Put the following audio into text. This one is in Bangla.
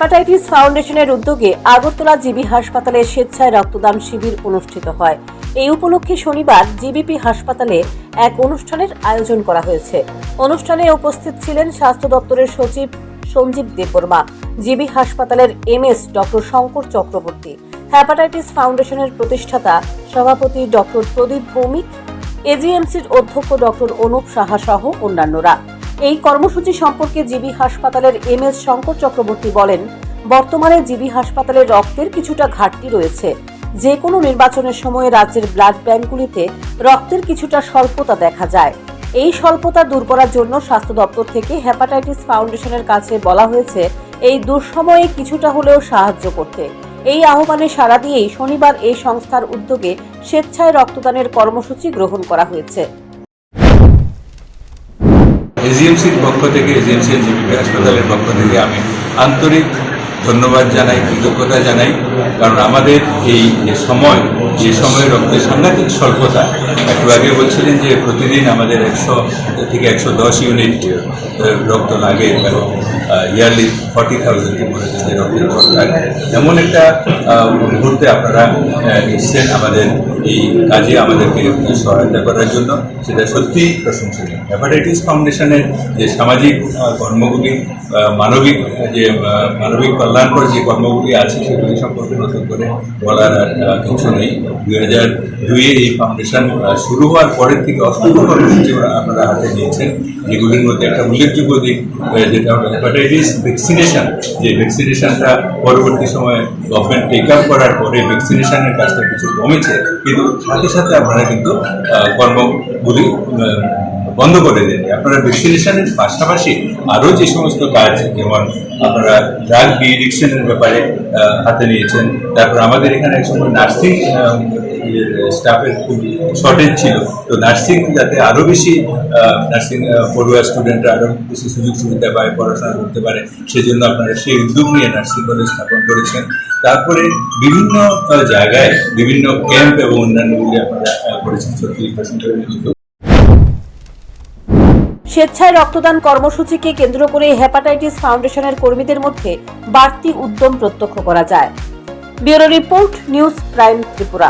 হেপাটাইটিস ফাউন্ডেশনের উদ্যোগে আগরতলা জিবি হাসপাতালে স্বেচ্ছায় রক্তদান শিবির অনুষ্ঠিত হয়। এই উপলক্ষে শনিবার জিবিপি হাসপাতালে এক অনুষ্ঠানের আয়োজন করা হয়েছে। অনুষ্ঠানে উপস্থিত ছিলেন স্বাস্থ্য দপ্তরের সচিব সঞ্জীব দেববর্মা, জিবি হাসপাতালের MS doctor Shankar Chakraborty, hepatitis ফাউন্ডেশনের প্রতিষ্ঠাতা সভাপতি ডক্টর প্রদীপ ভৌমিক, এজিএমসির অধ্যক্ষ ডক্টর অনুপ সাহা সহ অন্যান্যরা। এই কর্মসূচি সম্পর্কে জিবি হাসপাতালের এমএস শঙ্কর চক্রবর্তী বলেন, বর্তমানে জিবি হাসপাতালে রক্তের কিছুটা ঘাটতি রয়েছে। যে কোনো নির্বাচনের সময় রাজ্যের ব্লাড ব্যাংকগুলিতে রক্তের কিছুটা স্বল্পতা দেখা যায়। এই স্বল্পতা দূর করার জন্য স্বাস্থ্য দপ্তর থেকে হেপাটাইটিস ফাউন্ডেশনের কাছে বলা হয়েছে এই দুঃসময়ে কিছুটা হলেও সাহায্য করতে। এই আহ্বানে সাড়া দিয়েই শনিবার এই সংস্থার উদ্যোগে স্বেচ্ছায় রক্তদানের কর্মসূচি গ্রহণ করা হয়েছে। এজিএমসির পক্ষ থেকে, এজিএমসি জিবি হাসপাতালের পক্ষ থেকে আমি আন্তরিক ধন্যবাদ জানাই, কৃতজ্ঞতা জানাই। কারণ আমাদের এই যে সময় রক্তের সাংঘাতিক স্বল্পতা, একটু আগে বলছিলেন যে প্রতিদিন আমাদের 100 থেকে 110 ইউনিট রক্ত লাগে এবং ইয়ারলি 40,000 রক্তের দরকার। এমন একটা মুহূর্তে আপনারা এসছেন আমাদের এই কাজে আমাদেরকে সহায়তা করার জন্য, সেটা সত্যিই প্রশংসনীয়। হেপাটাইটিস ফাউন্ডেশনের যে সামাজিক কর্মগুলি, মানবিক কল্যাণকর যে কর্মগুলি আছে সেগুলি সম্পর্কে নতুন করে বলার কিছু নেই। 2002-এ এই ফাউন্ডেশন শুরু হওয়ার পরের থেকে অসংখ্য কর্মসূচি আপনারা হাতে নিয়েছেন, যেগুলির মধ্যে একটা উল্লেখযোগ্য দিক যেটা হলো হেপাটাইটিস ভ্যাকসিনেশন। যে ভ্যাকসিনেশনটা পরবর্তী সময়ে গভর্নমেন্ট টেক আপ করার পরে ভ্যাকসিনেশনের কাজটা কিছু কমেছে, কিন্তু সাথে সাথে আপনারা কিন্তু কর্মগুলি বন্ধ করে দেন। আপনারা ভ্যাকসিনেশনের পাশাপাশি আরও যে সমস্ত কাজ, যেমন আপনারা ড্রাগ ডি এডিকশনের ব্যাপারে হাতে নিয়েছেন। তারপর আমাদের এখানে এক সময় নার্সিং স্টাফের খুব শর্টেজ ছিল, তো নার্সিং যাতে আরও বেশি নার্সিং পড়ুয়া স্টুডেন্টরা আরও বেশি সুযোগ সুবিধা পায়, পড়াশোনা করতে পারে, সেজন্য আপনারা সেই উদ্যোগ নিয়ে নার্সিং কলেজ স্থাপন করেছেন। তারপরে বিভিন্ন জায়গায় বিভিন্ন ক্যাম্প এবং অন্যান্যগুলি আপনারা করেছেন। সত্যি প্রশংসনীয় উদ্যোগ। স্বেচ্ছায় রক্তদান কর্মসূচিকে কেন্দ্র করে হেপাটাইটিস ফাউন্ডেশনের কর্মীদের মধ্যে বাড়তি উদ্যম প্রত্যক্ষ করা যায়। Bureau report, news prime Tripura.